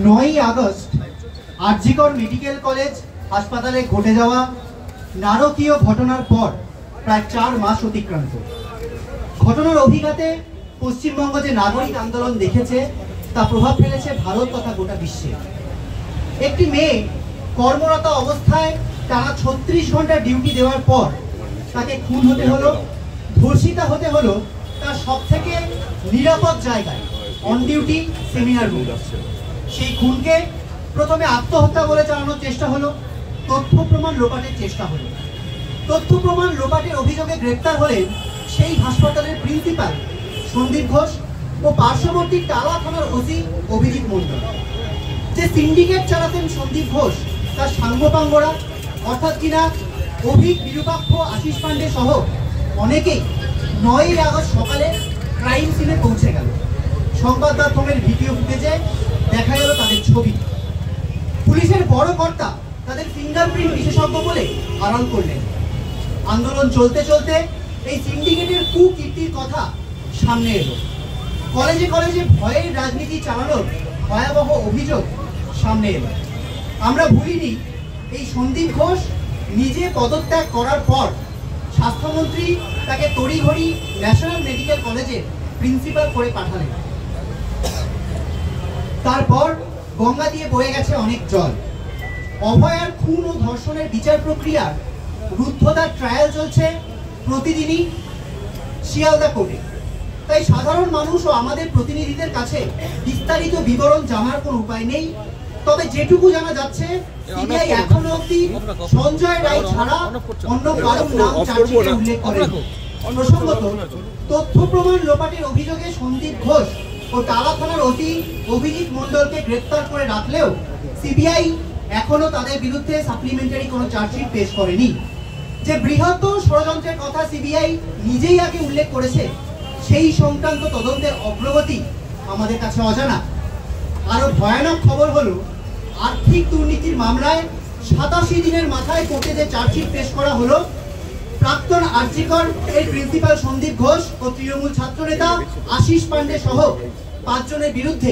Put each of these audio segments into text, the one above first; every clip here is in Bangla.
নয়ই আগস্ট আরজিকর মেডিকেল কলেজ হাসপাতালে ঘটে যাওয়া নারকীয় ঘটনার পর প্রায় 4 মাস অতিক্রান্ত। ঘটনার অভিঘাতে পশ্চিমবঙ্গ যে নাগরিক আন্দোলন দেখেছে তা প্রভাব ফেলেছে ভারত তথা গোটা বিশ্বে। একটি মেয়ে কর্মরত অবস্থায় টানা 36 ঘন্টা ডিউটি দেওয়ার পর তাকে খুন হতে হলো, ধর্ষিতা হতে হলো তার সবথেকে নিরাপদ জায়গায়, অন ডিউটি সেমিনার রুম। সেই খুনকে প্রথমে আত্মহত্যা বলে চালানোর চেষ্টা হলো, তথ্য প্রমাণ লোপাটের চেষ্টা হলো। তথ্য প্রমাণ লোপাটের অভিযোগে গ্রেপ্তার হলেন সেই হাসপাতালের প্রিন্সিপাল সন্দীপ ঘোষ ও পার্শ্ববর্তী টালা থানার ওসি অভিজিৎ মণ্ডল। যে সিন্ডিকেট চালাতেন সন্দীপ ঘোষ তার সাঙ্গপাঙ্গরা অর্থাৎ কিনা অভিক, বিরূপাক্ষ, আশিস পান্ডে সহ অনেকেই 9ই আগস্ট সকালে ক্রাইম সিনে পৌঁছে গেল। সংবাদ মাধ্যমের ভিডিও ফুটেজে দেখা গেল তাদের ছবি। পুলিশের বড় কর্তা তাদের ফিঙ্গারপ্রিন্ট বিশেষজ্ঞ বলে আড়াল করলেন। আন্দোলন চলতে চলতে এই সিন্ডিকেটের কুকীর্তির কথা সামনে এলো। কলেজে কলেজে ভয়ের রাজনীতি চালানোর ভয়াবহ অভিযোগ সামনে এলো। আমরা ভুলিনি এই সন্দীপ ঘোষ নিজে পদত্যাগ করার পর স্বাস্থ্যমন্ত্রী তাকে তড়িঘড়ি ন্যাশনাল মেডিকেল কলেজের প্রিন্সিপাল করে পাঠালেন। তারপর গঙ্গা দিয়ে বয়ে গেছে অনেক জল। অভয়ার খুন ও ধর্ষণের বিচার প্রক্রিয়ার রুদ্ধতার ট্রায়াল চলছে প্রতিদিনই শিয়ালদা কোর্টে। তাই সাধারণ মানুষ ও আমাদের প্রতিনিধিদের কাছে বিস্তারিত বিবরণ জানার কোনো উপায় নেই। তবে যেটুকু জানা যাচ্ছে, সিবিআই এখনো অবধি সঞ্জয় রায় ছাড়া অন্য কারোর নাম চার্জশিটে উল্লেখ করেনি। প্রসঙ্গত, তথ্য প্রমাণ লোপাটের অভিযোগে সন্দীপ ঘোষ ও টালা থানার ওসি অভিজিৎ মণ্ডলকে গ্রেপ্তার করে রাখলেও সিবিআই এখনো তাদের বিরুদ্ধে সাপ্লিমেন্টারি কোনো চার্জশিট পেশ করেনি। যে বৃহত্তর ষড়যন্ত্রের কথা সিবিআই নিজেই আগে উল্লেখ করেছে, সেই সংক্রান্ত তদন্তের অগ্রগতি আমাদের কাছে অজানা। আরো ভয়ানক খবর হলো, আর্থিক দুর্নীতির মামলায় 87 দিনের মাথায় কোর্টে যে চার্জশিট পেশ করা হলো, প্রাক্তন আরজিকর এর প্রিন্সিপাল সন্দীপ ঘোষ ও তৃণমূল ছাত্রনেতা আশিস পান্ডে সহ 5 জনের বিরুদ্ধে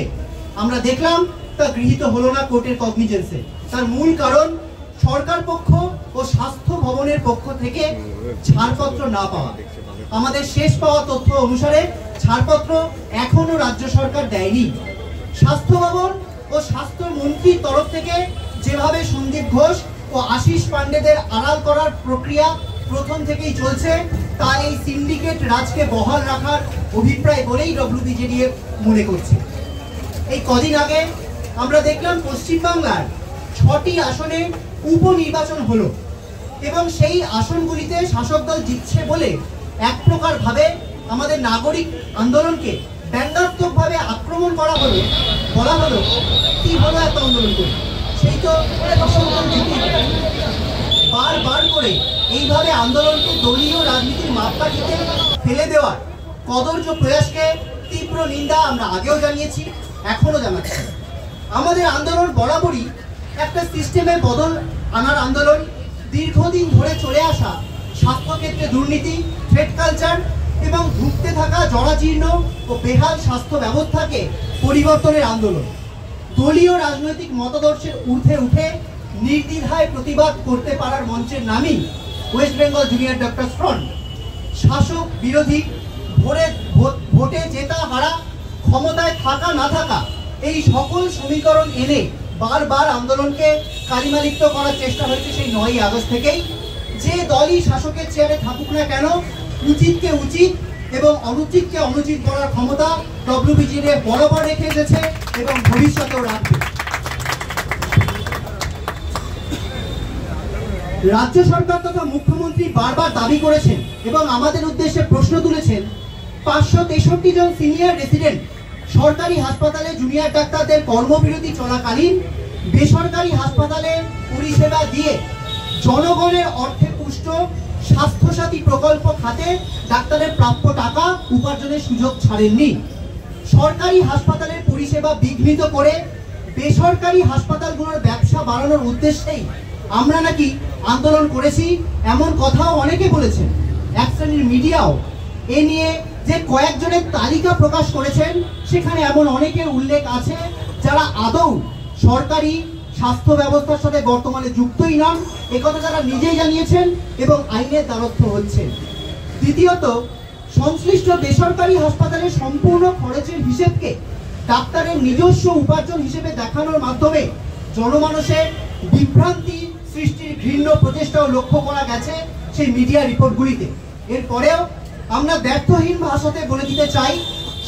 আমরা দেখলাম তা গৃহীত হলো না কোর্টের কগনিজেন্সে। তার মূল কারণ সরকার পক্ষ ও স্বাস্থ্য ভবনের পক্ষ থেকে ছাড়পত্র না পাওয়া। আমাদের শেষ পাওয়া তথ্য অনুসারে ছাড়পত্র এখনো রাজ্য সরকার দেয়নি। স্বাস্থ্য ভবন ও স্বাস্থ্যমন্ত্রীর তরফ থেকে যেভাবে সন্দীপ ঘোষ ও আশিস পান্ডেদের আড়াল করার প্রক্রিয়া প্রথম থেকেই চলছে, তা এই সিন্ডিকেট রাজকে বহাল রাখার অভিপ্রায় বলেই ডব্লিউবিজেডিএফ মনে করছে। এই কদিন আগে আমরা দেখলাম পশ্চিমবাংলার 6টি আসনে উপনির্বাচন হলো এবং সেই আসনগুলিতে শাসক দল জিতছে বলে এক প্রকার ভাবে আমাদের নাগরিক আন্দোলনকে ব্যঙ্গাত্মকভাবে আক্রমণ করা হলো। বলা হলো, কি হলো এত আন্দোলন করে, সেই তো বারবার করে এইভাবে আন্দোলনকে দলীয় রাজনীতির মাপকাঠিতে ফেলে দেওয়ার কদর্য প্রয়াসকে তীব্র নিন্দা আমরা আগেও জানিয়েছি, এখনো জানাচ্ছি। আমাদের আন্দোলন বরাবরই একটা সিস্টেমে বদল আনার আন্দোলন। দীর্ঘদিন ধরে চলে আসা স্বাস্থ্যক্ষেত্রে দুর্নীতি, থ্রেট কালচার এবং ধুঁকতে থাকা জরাজীর্ণ ও বেহাল স্বাস্থ্য ব্যবস্থাকে পরিবর্তনের আন্দোলন। দলীয় রাজনৈতিক মতাদর্শের ঊর্ধ্বে উঠে নির্দ্বিধায় প্রতিবাদ করতে পারার মঞ্চের নামই West Bengal junior doctors front. শাসক বিরোধী, ভোটে জেতা হারা, ক্ষমতায় থাকা না থাকা, এই সকল সমীকরণ এনে বারবার আন্দোলনকে কালিমালিপ্ত করার চেষ্টা হয়েছে সেই 9ই আগস্ট থেকেই। যে দলই শাসকের চেয়ারে থাকুক না কেন, উচিতকে উচিত এবং অনুচিতকে অনুচিত করার ক্ষমতা ডব্লিউবিজেডিএফ বরাবর রেখে এসেছে এবং ভবিষ্যতেও রাখবে। রাজ্য সরকার তথা মুখ্যমন্ত্রী বারবার দাবি করেছেন এবং আমাদের উদ্দেশ্যে প্রশ্ন তুলেছেন, 563 জন সিনিয়র রেসিডেন্ট সরকারি হাসপাতালে জুনিয়র ডাক্তারদের কর্মবিরতি চলাকালীন বেসরকারি হাসপাতালে পরিষেবা দিয়ে জনগণের অর্থে পুষ্ট স্বাস্থ্যসাথী প্রকল্প খাতে ডাক্তারের প্রাপ্য টাকা উপার্জনের সুযোগ ছাড়েননি। সরকারি হাসপাতালের পরিষেবা বিঘ্নিত করে বেসরকারি হাসপাতালগুলোর ব্যবসা বাড়ানোর উদ্দেশ্যেই আমরা নাকি আন্দোলন করেছি এমন কথাও অনেকে বলেছেন। এক শ্রেণীর মিডিয়াও এ নিয়ে যে কয়েকজনের তালিকা প্রকাশ করেছেন সেখানে এমন অনেকের উল্লেখ আছে যারা আদৌ সরকারি স্বাস্থ্য ব্যবস্থার সাথে বর্তমানে যুক্তই নন, একথা যারা নিজেই জানিয়েছেন এবং আইনের দ্বারস্থ হচ্ছেন। দ্বিতীয়ত, সংশ্লিষ্ট বেসরকারি হাসপাতালের সম্পূর্ণ খরচের হিসেবকে ডাক্তারের নিজস্ব উপার্জন হিসেবে দেখানোর মাধ্যমে জনমানসে বিভ্রান্তি সৃষ্টির ঘৃণ্য প্রচেষ্টাও লক্ষ্য করা গেছে সেই মিডিয়া রিপোর্টগুলিতে। এরপরেও আমরা ব্যর্থহীন ভাষাতে বলে দিতে চাই,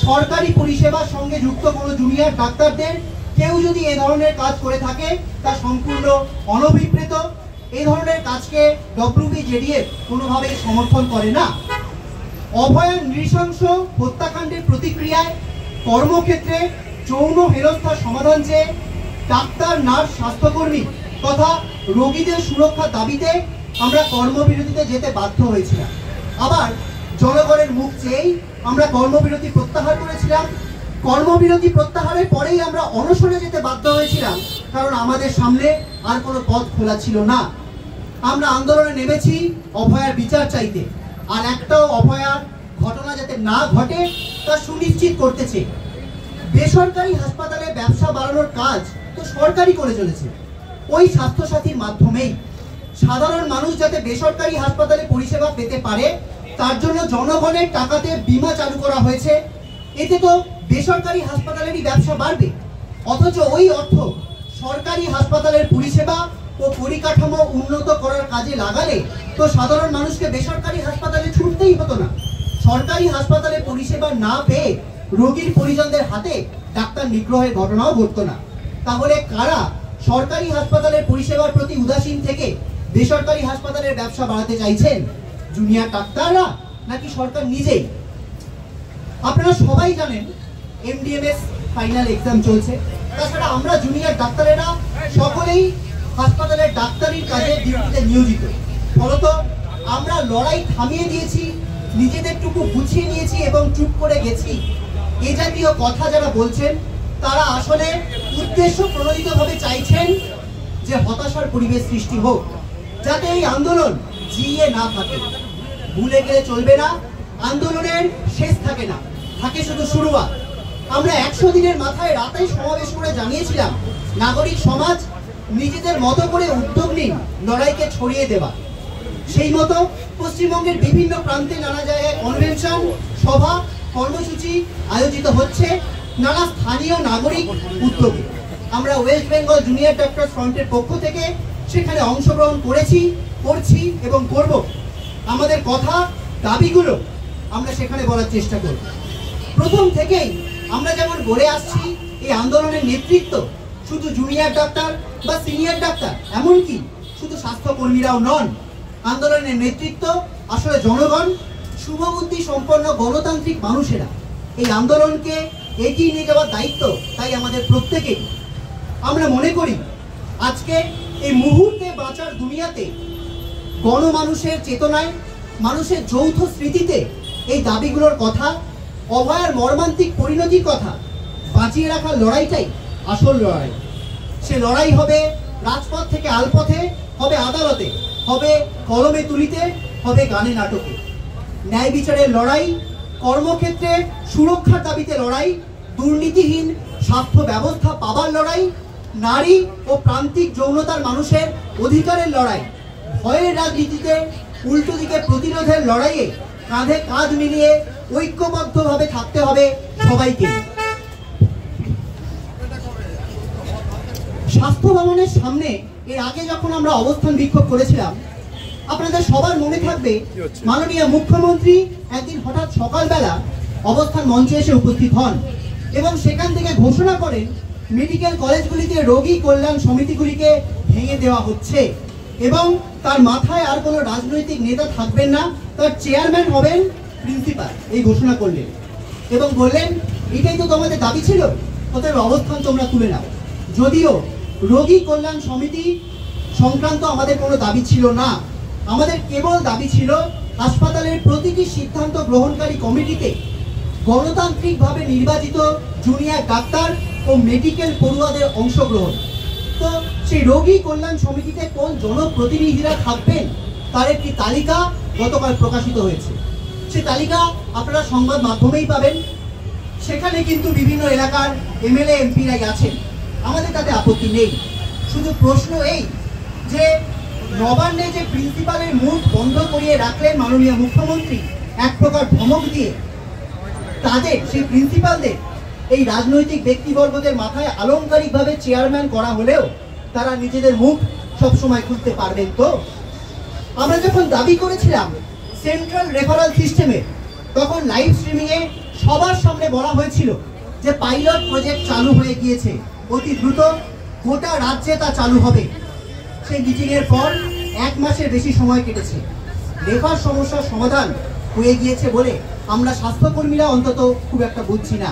সরকারি পরিষেবার সঙ্গে যুক্ত কোনো জুনিয়র ডাক্তারদের কেউ যদি এ ধরনের কাজ করে থাকে তা সম্পূর্ণ অনভিপ্রেত। এই ধরনের কাজকে WBJDF কোনোভাবেই সমর্থন করে না। অভয়ার নৃশংস হত্যাকাণ্ডের প্রতিক্রিয়ায় কর্মক্ষেত্রে যৌন হেনস্থার সমাধান চেয়ে ডাক্তার, নার্স, স্বাস্থ্যকর্মী তথা রোগীদের সুরক্ষার দাবিতে আমরা কর্মবিরতিতে যেতে বাধ্য হয়েছিলাম। আবার জনগণের মুখ চেয়েই আমরা কর্মবিরতি প্রত্যাহার করেছিলাম। কর্মবিরতি প্রত্যাহারের পরেই আমরা অনশনে যেতে বাধ্য হয়েছিলাম, কারণ আমাদের সামনে আর কোনো পথ খোলা ছিল না। আমরা আন্দোলনে নেমেছি অভয়ার বিচার চাইতে, আর একটাও অভয়ার ঘটনা যাতে না ঘটে তা সুনিশ্চিত করতেছে। বেসরকারি হাসপাতালে ব্যবসা বাড়ানোর কাজ তো সরকারই করে চলেছে, ওই স্বাস্থ্যসাথীর মাধ্যমেই। সাধারণ মানুষ যাতে বেসরকারি হাসপাতালে পরিষেবা পেতে পারে তার জন্য জনগণের টাকাতে বীমা চালু করা হয়েছে। এতে তো বেসরকারি হাসপাতালেরই ব্যবসা বাড়বে, অথচ ওই অর্থ সরকারি হাসপাতালের পরিষেবা ও পরিকাঠামো উন্নত করার কাজে লাগালে তো সাধারণ মানুষকে বেসরকারি হাসপাতালে ছুটতেই হতো না। সরকারি হাসপাতালে পরিষেবা না পেয়ে রোগীর পরিজনদের হাতে ডাক্তার নিগ্রহের ঘটনাও ঘটতো না। তাহলে কারা সরকারি হাসপাতালের পরিষেবার প্রতি উদাসীন থেকে বেসরকারি হাসপাতালের ব্যবসা বাড়াতে চাইছেন? জুনিয়র ডাক্তাররা নাকি সরকার নিজেই? আপনারা সবাই জানেন MDMS ফাইনাল এক্সাম চলছে। তাছাড়া আমরা জুনিয়র ডাক্তারেরা সকলেই হাসপাতালের ডাক্তারির কাজে ডিউটিতে নিয়োজিত। ফলত আমরা লড়াই থামিয়ে দিয়েছি, নিজেদেরটুকু গুছিয়ে নিয়েছি এবং চুপ করে গেছি। এ জাতীয় কথা যারা বলছেন তারা আসলে উদ্দেশ্য প্রণোদিতভাবে চাইছেন যে হতাশার পরিবেশ সৃষ্টি হোক, যাতে এই আন্দোলন জিয়ে না থাকে। ভুলে গেলে চলবে না, আন্দোলনের শেষ থাকে না, থাকে শুধু শুরুয়াত। আমরা 100 দিনের মাথায় রাতেই সমাবেশ করে জানিয়েছিলাম নাগরিক সমাজ নিজেদের মতো করে উদ্যোগ নিন লড়াইকে ছড়িয়ে দেওয়া। সেই মতো পশ্চিমবঙ্গের বিভিন্ন প্রান্তে নানা জায়গায় কনভেনশন, সভা, কর্মসূচি আয়োজিত হচ্ছে নানা স্থানীয় নাগরিক উদ্যোগে। আমরা ওয়েস্ট বেঙ্গল জুনিয়র ডক্টর ফ্রন্টের পক্ষ থেকে সেখানে অংশগ্রহণ করেছি, করছি এবং করব। আমাদের কথা, দাবিগুলো আমরা সেখানে বলার চেষ্টা করব। প্রথম থেকেই আমরা যেমন বলে আসছি, এই আন্দোলনের নেতৃত্ব শুধু জুনিয়র ডাক্তার বা সিনিয়র ডাক্তার, এমনকি শুধু স্বাস্থ্যকর্মীরাও নন। আন্দোলনের নেতৃত্ব আসলে জনগণ, শুভবুদ্ধি সম্পন্ন গণতান্ত্রিক মানুষেরা। এই আন্দোলনকে এগিয়ে নিয়ে যাওয়ার দায়িত্ব তাই আমাদের প্রত্যেকেই। আমরা মনে করি আজকে এই মুহূর্তে বাঁচার দুনিয়াতে গণমানুষের চেতনায়, মানুষের যৌথ স্মৃতিতে এই দাবিগুলোর কথা, অভয়ার মর্মান্তিক পরিণতির কথা বাঁচিয়ে রাখার লড়াইটাই আসল লড়াই। সে লড়াই হবে রাজপথ থেকে আলপথে, হবে আদালতে, হবে কলমে তুলিতে, হবে গানে নাটকে। ন্যায় বিচারের লড়াই, কর্মক্ষেত্রে সুরক্ষার দাবিতে লড়াই, দুর্নীতিহীন স্বাস্থ্য ব্যবস্থা পাবার লড়াই, নারী ও প্রান্তিক যৌনতার মানুষের অধিকারের লড়াই, ভয়ের রাজনীতিতে উল্টো দিকে প্রতিরোধের লড়াইয়ে কাঁধে কাঁধ মিলিয়ে ঐক্যবদ্ধভাবে থাকতে হবে সবাইকে। স্বাস্থ্য ভবনের সামনে এর আগে যখন আমরা অবস্থান বিক্ষোভ করেছিলাম, আপনাদের সবার মনে থাকবে মাননীয় মুখ্যমন্ত্রী একদিন হঠাৎ সকালবেলা অবস্থান মঞ্চে এসে উপস্থিত হন এবং সেখান থেকে ঘোষণা করেন মেডিকেল কলেজগুলিতে রোগী কল্যাণ সমিতিগুলিকে ভেঙে দেওয়া হচ্ছে এবং তার মাথায় আর কোনো রাজনৈতিক নেতা থাকবেন না, তার চেয়ারম্যান হবেন প্রিন্সিপাল। এই ঘোষণা করলেন এবং বললেন, এটাই তো তোমাদের দাবি ছিল, অতএব অবস্থান তোমরা তুলে নাও। যদিও রোগী কল্যাণ সমিতি সংক্রান্ত আমাদের কোনো দাবি ছিল না, আমাদের কেবল দাবি ছিল হাসপাতালের প্রতিটি সিদ্ধান্ত গ্রহণকারী কমিটিতে গণতান্ত্রিকভাবে নির্বাচিত জুনিয়র ডাক্তার ও মেডিকেল পড়ুয়াদের অংশগ্রহণ। তো সেই রোগী কল্যাণ সমিতিতে কোন জনপ্রতিনিধিরা থাকবেন তার একটি তালিকা গতকাল প্রকাশিত হয়েছে। সেই তালিকা আপনারা সংবাদ মাধ্যমেই পাবেন। সেখানে কিন্তু বিভিন্ন এলাকার এমএলএ এমপিরাই আছেন, আমাদের তাতে আপত্তি নেই। শুধু প্রশ্ন এই যে নবান্নে যে প্রিন্সিপালের মুখ বন্ধ করিয়ে রাখলেন মাননীয় মুখ্যমন্ত্রী এক প্রকার ধমক দিয়ে, তাদের সেই প্রিন্সিপালদের এই রাজনৈতিক ব্যক্তিবর্গদের মাথায় আলংকারিকভাবে চেয়ারম্যান করা হলেও তারা নিজেদের মুখ সবসময় খুলতে পারবেন তো? আমরা যখন দাবি করেছিলাম সেন্ট্রাল রেফারাল সিস্টেমে, তখন লাইভ স্ট্রিমিংয়ে সবার সামনে বলা হয়েছিল যে পাইলট প্রজেক্ট চালু হয়ে গিয়েছে, অতি দ্রুত গোটা রাজ্যে তা চালু হবে। সেই মিটিংয়ের পর 1 মাসের বেশি সময় কেটেছে, রেফার সমস্যার সমাধান হয়ে গিয়েছে বলে আমরা স্বাস্থ্যকর্মীরা অন্তত খুব একটা বুঝছি না।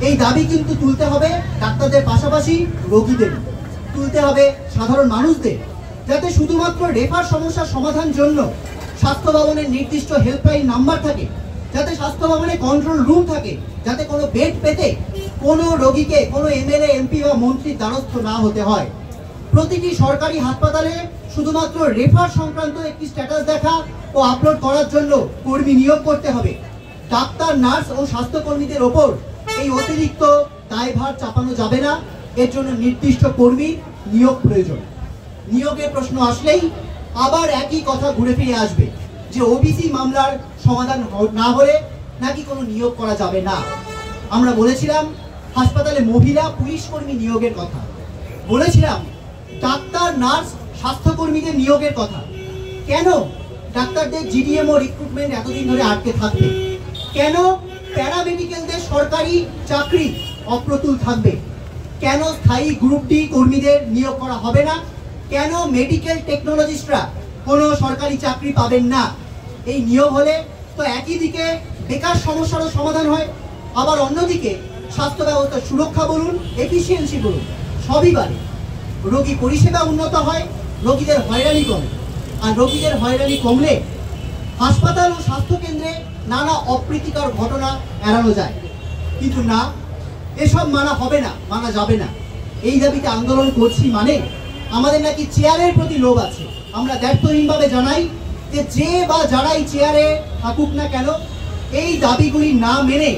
এই দাবি কিন্তু তুলতে হবে ডাক্তারদের পাশাপাশি রোগীদের, তুলতে হবে সাধারণ মানুষদের, যাতে শুধুমাত্র রেফার সমস্যার সমাধান জন্য স্বাস্থ্য ভবনের নির্দিষ্ট হেল্পলাইন নাম্বার থাকে, যাতে স্বাস্থ্য ভবনে কন্ট্রোল রুম থাকে, যাতে কোনো বেড পেতে কোনো রোগীকে কোনো এমএলএ এমপি বা মন্ত্রীর দ্বারস্থ না হতে হয়। প্রতিটি সরকারি হাসপাতালে শুধুমাত্র রেফার সংক্রান্ত একটি স্ট্যাটাস দেখা ও আপলোড করার জন্য কর্মী নিয়োগ করতে হবে। ডাক্তার, নার্স ও স্বাস্থ্যকর্মীদের ওপর এই অতিরিক্ত দায়ভার চাপানো যাবে না, এর জন্য নির্দিষ্ট কর্মী নিয়োগ প্রয়োজন। নিয়োগের প্রশ্ন আসলেই আবার একই কথা ঘুরে ফিরে আসবে যে ওবিসি মামলার সমাধান না হলে নাকি কোনো নিয়োগ করা যাবে না। আমরা বলেছিলাম হাসপাতালে মহিলা পুলিশ কর্মী নিয়োগের কথা, বলেছিলাম ডাক্তার, নার্স, স্বাস্থ্যকর্মীদের নিয়োগের কথা। কেন ডাক্তারদের জিডিএমও রিক্রুটমেন্ট এতদিন ধরে আটকে থাকবে? কেন প্যারামেডিক্যালদের সরকারি চাকরি অপ্রতুল থাকবে? কেন স্থায়ী গ্রুপ ডি কর্মীদের নিয়োগ করা হবে না? কেন মেডিকেল টেকনোলজিস্টরা কোনো সরকারি চাকরি পাবেন না? এই নিয়োগ হলে তো একই দিকে বেকার সমস্যারও সমাধান হয়, আবার অন্যদিকে স্বাস্থ্য ব্যবস্থার সুরক্ষা বলুন, এফিসিয়েন্সি বলুন, সবই বাড়ে। রোগী পরিষেবা উন্নত হয়, রোগীদের হয়রানি কমে। আর রোগীদের হয়রানি কমলে হাসপাতাল ও স্বাস্থ্যকেন্দ্রে নানা অপ্রীতিকর ঘটনা এড়ানো যায়। কিন্তু না, এসব মানা হবে না, মানা যাবে না। এই দাবিতে আন্দোলন করছি মানে আমাদের নাকি চেয়ারের প্রতি লোভ আছে। আমরা দায়িত্বহীনভাবে জানাই যে বা যারাই চেয়ারে থাকুক না কেন, এই দাবিগুলি না মেনে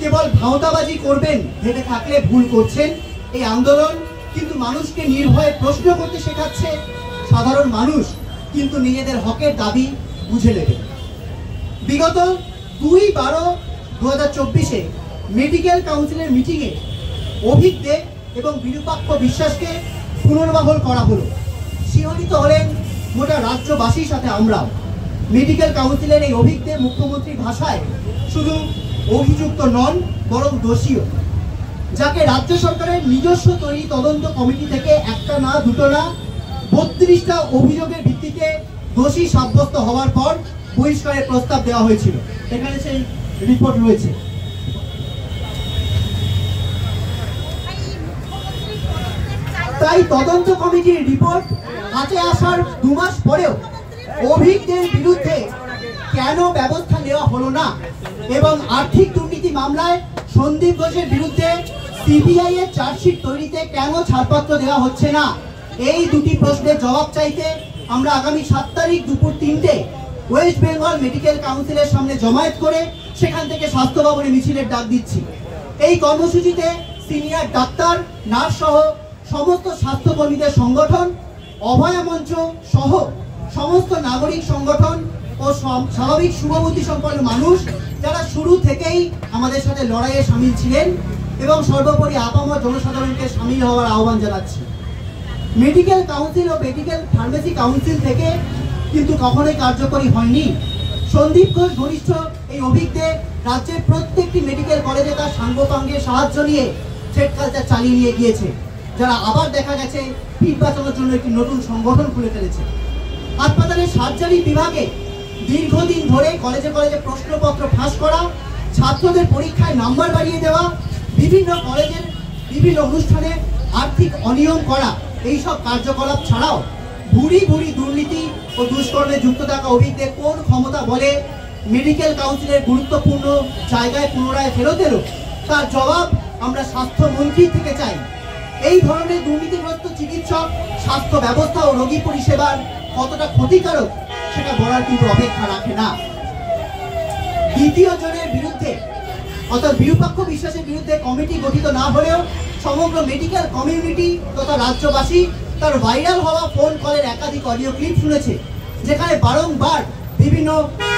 কেবল ভাওতাবাজি করবেন ভেবে থাকলে ভুল করছেন। এই আন্দোলন কিন্তু মানুষকে নির্ভয়ে প্রশ্ন করতে শেখাচ্ছে। সাধারণ মানুষ কিন্তু নিজেদের হকের দাবি বুঝে নেবে। বিগত 2/12/2024 মেডিকেল কাউন্সিলের মিটিংয়ে অভিজ্ঞ এবং বিরূপাক্ষ বিশ্বাসকে পুনর্বহাল করা হলো। শিহরিত হলেন গোটা রাজ্যবাসীর সাথে আমরাও। মেডিকেল কাউন্সিলের এই অভিজ্ঞ মুখ্যমন্ত্রীর ভাষায় শুধু অভিযুক্ত নন, বরং দোষীও, যাকে রাজ্য সরকারের নিজস্ব তৈরি তদন্ত কমিটি থেকে একটা না দুটো না 32টা অভিযোগের ভিত্তিতে দোষী সাব্যস্ত হওয়ার পর বহিষ্কারের প্রস্তাব দেওয়া হয়েছিল। এখানে সেই রিপোর্ট রয়েছে। তাই তদন্ত কমিটির রিপোর্ট হাতে আসার 2 মাস পরেও অভিজ্ঞদের বিরুদ্ধে কেন ব্যবস্থা নেওয়া হলো না, এবং আর্থিক দুর্নীতি মামলায় সন্দীপ ঘোষের বিরুদ্ধে সিবিআই এর চার্জশিট তৈরিতে কেন ছাড়পত্র দেওয়া হচ্ছে না, এই দুটি প্রশ্নের জবাব চাইতে আমরা আগামী 7 তারিখ দুপুর 3টে ওয়েস্ট বেঙ্গল মেডিকেল কাউন্সিলের সামনে জমায়েত করে সেখান থেকে স্বাস্থ্য ভবনে মিছিলের ডাক দিচ্ছি। এই কর্মসূচিতে সিনিয়র ডাক্তার, নার্স সহ সমস্ত স্বাস্থ্যকর্মীদের সংগঠন, অভয়া মঞ্চ সহ সমস্ত নাগরিক সংগঠন ও স্বাভাবিক শুভবুদ্ধি সম্পন্ন মানুষ যারা শুরু থেকেই আমাদের সাথে লড়াইয়ে সামিল ছিলেন, এবং সর্বোপরি আপামর জনসাধারণকে সামিল হওয়ার আহ্বান জানাচ্ছি। মেডিকেল কাউন্সিল ও মেডিকেল ফার্মেসি কাউন্সিল থেকে কিন্তু কখনোই কার্যকরী হয়নি। সন্দীপ ঘোষ ঘনিষ্ঠ এই অভিজ্ঞদের রাজ্যের প্রত্যেকটি মেডিকেল কলেজে তার সাঙ্গপাঙ্গের সাহায্য নিয়ে থ্রেড কালচার চালিয়ে নিয়ে গিয়েছে, যারা আবার দেখা গেছে পিঠ বাঁচানোর জন্য একটি নতুন সংগঠন খুলে ফেলেছে। হাসপাতালের সার্জারি বিভাগে দীর্ঘদিন ধরে কলেজে কলেজে প্রশ্নপত্র ফাঁস করা, ছাত্রদের পরীক্ষায় নাম্বার বাড়িয়ে দেওয়া, বিভিন্ন কলেজের বিভিন্ন অনুষ্ঠানে আর্থিক অনিয়ম করা, এইসব কার্যকলাপ ছাড়াও ভুরি ভুরি দুর্নীতি ও দুষ্কর্মে যুক্ত থাকা অভিজ্ঞদের কোন ক্ষমতা বলে মেডিকেল কাউন্সিলের গুরুত্বপূর্ণ জায়গায় পুনরায় ফেরত এলো, তার জবাব আমরা স্বাস্থ্যমন্ত্রী থেকে চাই। এই ধরনের দুর্নীতিগ্রস্ত চিকিৎসক স্বাস্থ্য ব্যবস্থা ও রোগী পরিষেবার কতটা ক্ষতিকারক সেটা বলার কিন্তু অপেক্ষা রাখে না। দ্বিতীয় জনের বিরুদ্ধে অর্থাৎ বিরূপাক্ষ বিশ্বাসের বিরুদ্ধে কমিটি গঠিত না হলেও সমগ্র মেডিকেল কমিউনিটি তথা রাজ্যবাসী তার ভাইরাল হওয়া ফোন কলের একাধিক অডিও ক্লিপ শুনেছে, যেখানে বারংবার বিভিন্ন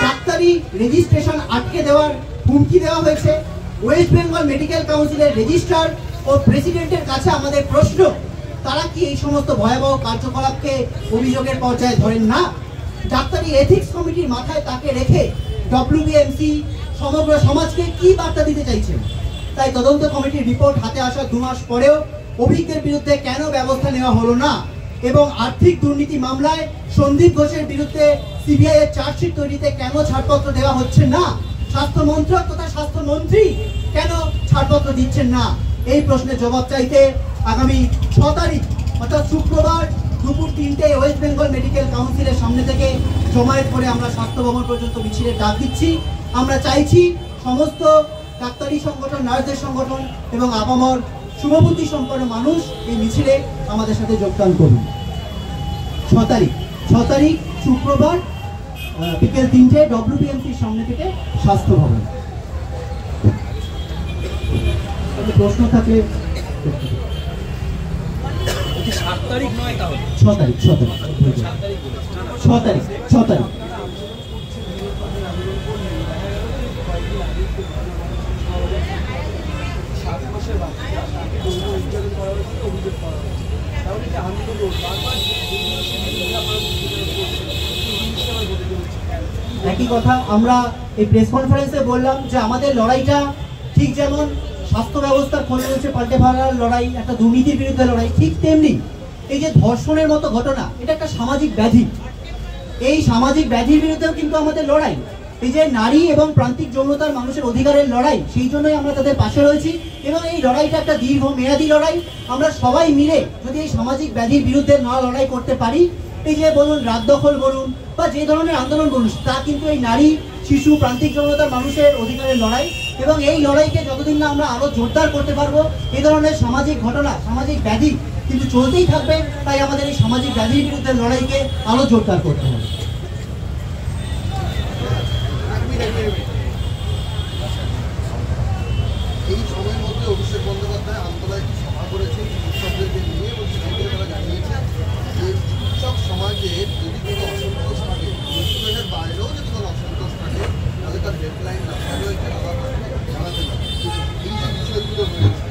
ডাক্তারি রেজিস্ট্রেশন আটকে দেওয়ার হুমকি দেওয়া হয়েছে। ওয়েস্ট বেঙ্গল মেডিকেল কাউন্সিলের রেজিস্ট্রার ও প্রেসিডেন্টের কাছে আমাদের প্রশ্ন, তারা কি এই সমস্ত ভয়াবহ কার্যকলাপকে অভিযোগের পর্যায়ে ধরেন না? ডাক্তারি এথিক্স কমিটির মাথায় তাকে রেখে ডব্লিউবিএমসি সমগ্র সমাজকে কি বার্তা দিতে চাইছেন? তাই তদন্ত কমিটির রিপোর্ট হাতে আসার 2 মাস পরেও অভিজ্ঞদের বিরুদ্ধে কেন ব্যবস্থা নেওয়া হলো না এবং আর্থিক দুর্নীতি মামলায় সন্দীপ ঘোষের বিরুদ্ধে সিবিআই এর চার্জশিট তৈরিতে কেন ছাড়পত্র দেওয়া হচ্ছে না? স্বাস্থ্য মন্ত্রক তথা স্বাস্থ্যমন্ত্রী কেন ছাড়পত্র দিচ্ছেন না? এই প্রশ্নের জবাব চাইতে আগামী 6 তারিখ অর্থাৎ শুক্রবার দুপুর 3টে ওয়েস্ট বেঙ্গল মেডিকেল কাউন্সিলের সামনে থেকে জমায়েত করে আমরা স্বাস্থ্য ভবন পর্যন্ত মিছিলের ডাক দিচ্ছি। আমরা চাইছি সমস্ত ডাক্তারি সংগঠন, নার্সদের সংগঠন এবং আপামর শুভবুদ্ধি সম্পন্ন মানুষ এই মিছিলে আমাদের সাথে যোগদান করুন। 6 তারিখ শুক্রবার বিকেল 3টে ডব্লিউবিএমসির সামনে থেকে স্বাস্থ্য ভবন। প্রশ্ন থাকলে 7 তারিখ নয়, তাহলে 6 তারিখ। একই কথা আমরা এই প্রেস কনফারেন্সে বললাম যে আমাদের লড়াইটা ঠিক যেমন স্বাস্থ্য ব্যবস্থার খোঁজ রয়েছে পাল্টে ফেলার লড়াই, একটা দুর্নীতির বিরুদ্ধে লড়াই, ঠিক তেমনি এই যে ধর্ষণের মতো ঘটনা, এটা একটা সামাজিক ব্যাধি। এই সামাজিক ব্যাধির বিরুদ্ধেও কিন্তু আমাদের লড়াই। এই যে নারী এবং প্রান্তিক যৌনতার মানুষের অধিকারের লড়াই, সেই জন্যই আমরা তাদের পাশে রয়েছি এবং এই লড়াইটা একটা দীর্ঘ মেয়াদী লড়াই। আমরা সবাই মিলে যদি এই সামাজিক ব্যাধির বিরুদ্ধে না লড়াই করতে পারি, এই যে বলুন রাত দখল বলুন বা যে ধরনের আন্দোলন বলুন, তা কিন্তু এই নারী, শিশু, প্রান্তিক যৌনতার মানুষের অধিকারের লড়াই। এবং এই লড়াইকে যতদিন না আমরা আরো জোরদার করতে পারবো, এই ধরনের সামাজিক ঘটনা, সামাজিক ব্যাধি কিন্তু চলতেই থাকবে। তাই আমাদের এই সামাজিক ব্যাধির বিরুদ্ধে লড়াইকে আরো জোরদার করতে হবে। এই সময়ের মধ্যে অভিষেক বন্দ্যোপাধ্যায় আন্দোলন সভা করেছেন চিকিৎসকদেরকে নিয়ে এবং সেখানে তারা জানিয়েছে যে চিকিৎসক সমাজে যদি কোনো অসন্তোষ থাকে, মুসলিমের বাইরেও যদি কোনো অসন্তোষ থাকে, তাহলে তার হেডলাইন রাখা রয়েছে, জানাতে পারে। এই যে বিষয়গুলো রয়েছে,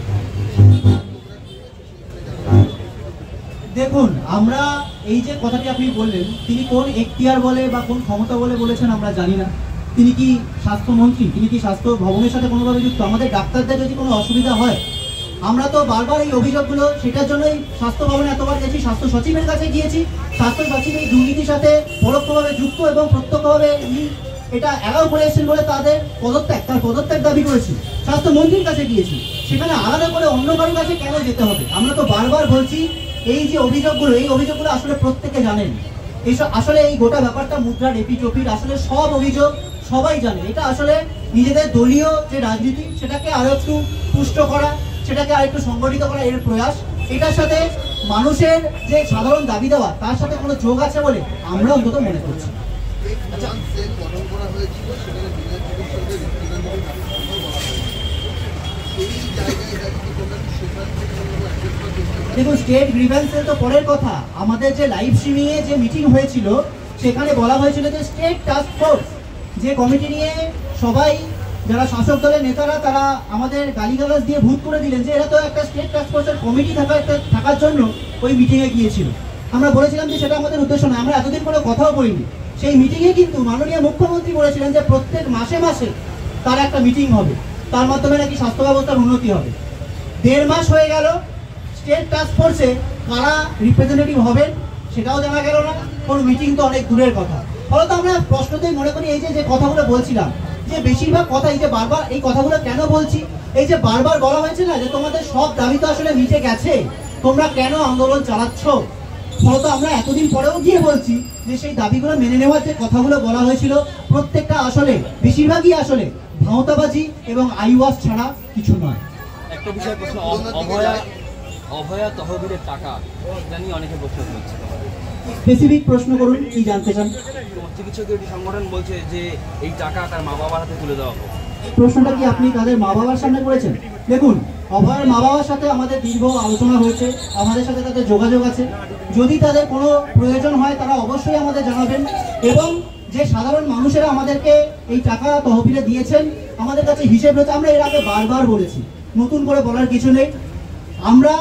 দেখুন, আমরা এই যে কথাটি আপনি বললেন, তিনি কোন এখতিয়ার বলে বা কোন ক্ষমতা বলে বলেছেন আমরা জানি না। তিনি কি স্বাস্থ্যমন্ত্রী? তিনি কি স্বাস্থ্য ভবনের সাথে কোনোভাবে যুক্ত? আমাদের ডাক্তারদের যদি কোনো অসুবিধা হয়, আমরা তো বারবার এই অভিযোগগুলো, সেটার জন্যই স্বাস্থ্য ভবনে এতবার গেছি, স্বাস্থ্য সচিবের কাছে গিয়েছি। স্বাস্থ্য সচিব এই দুর্নীতির সাথে পরোক্ষভাবে যুক্ত এবং প্রত্যক্ষভাবে এটা অ্যালাউ করে এসেছেন বলে তার পদত্যাগ দাবি করেছি। স্বাস্থ্যমন্ত্রীর কাছে গিয়েছি, সেখানে আলাদা করে অন্য কারোর কাছে কেন যেতে হবে? আমরা তো বারবার বলছি এই যে অভিযোগগুলো, এই অভিযোগগুলো আসলে প্রত্যেকে জানেন। এইসব আসলে এই গোটা ব্যাপারটা মুদ্রার এপিটোপির আসলে সব অভিযোগ সবাই জানে। এটা আসলে নিজেদের দলীয় যে রাজনীতি, সেটাকে আরো একটু পুষ্ট করা, সেটাকে আর একটু সংগঠিত করা এর প্রয়াস। এটার সাথে মানুষের যে সাধারণ দাবি দেওয়া, তার সাথে কোনো যোগ আছে বলে আমরা অন্তত মনে করছি। গঠন করা হয়েছিল, সেখানে বিনা চিকিৎসকদের দেখুন, স্টেট গ্রিভেন্সের তো পরের কথা। আমাদের যে লাইভ স্ট্রিমিং এ যে মিটিং হয়েছিল, সেখানে বলা হয়েছিল যে স্টেট টাস্ক ফোর্স, যে কমিটি নিয়ে সবাই যারা শাসক দলের নেতারা তারা আমাদের গালিগালাজ দিয়ে ভূত করে দিলেন যে এরা তো একটা স্টেট টাস্ক ফোর্সের কমিটি থাকার জন্য ওই মিটিংয়ে গিয়েছিল। আমরা বলেছিলাম যে সেটা আমাদের উদ্দেশ্য নয়, আমরা এতদিন কোনো কথাও বলিনি। সেই মিটিংয়ে কিন্তু মাননীয় মুখ্যমন্ত্রী বলেছিলেন যে প্রত্যেক মাসে মাসে তার একটা মিটিং হবে, তার মাধ্যমে নাকি স্বাস্থ্য ব্যবস্থার উন্নতি হবে। 1.5 মাস হয়ে গেল, স্টেট টাস্ক ফোর্সে কারা রিপ্রেজেন্টেটিভ হবেন সেটাও জানা গেল না, কোনো মিটিং তো অনেক দূরের কথা। ফলত আমরা প্রশ্নতেই মনে করি এই যে কথাগুলো বলছিলাম, যে বেশিরভাগ কথা, এই যে বারবার এই কথাগুলো কেন বলছি, এই যে বারবার বলা হয়েছে না যে তোমাদের সব দাবি তো আসলে মিটে গেছে, তোমরা কেন আন্দোলন চালাচ্ছ। ফলত আমরা এতদিন পরেও গিয়ে বলছি যে সেই দাবিগুলো মেনে নেওয়ার যে কথাগুলো বলা হয়েছিল, প্রত্যেকটা আসলে, বেশিরভাগই আসলে ভাঁওতাবাজি এবং আইওয়াশ ছাড়া কিছু নয়। একটা বিষয় প্রশ্ন, অভয়া তহবিলের টাকা জানি অনেকে প্রশ্ন করছে। স্পেসিফিক প্রশ্ন করুন, কি জানতে চান? চিকিৎসক একটি সংগঠন বলছে যে এই টাকা তার মা বাবার হাতে তুলে দেওয়া হোক। প্রশ্নটা কি আপনি তাদের মা বাবার সামনে করেছেন? দেখুন, অভয়ের মা বাবার সাথে আমাদের দীর্ঘ আলোচনা হয়েছে, আমাদের সাথে তাদের যোগাযোগ আছে। যদি তাদের কোনো প্রয়োজন হয় তারা অবশ্যই আমাদের জানাবেন। এবং যে সাধারণ মানুষেরা আমাদেরকে এই টাকা তহবিলে দিয়েছেন, আমাদের কাছে হিসেব রয়েছে। আমরা এর আগে বারবার বলেছি, নতুন করে বলার কিছু নেই। আমরা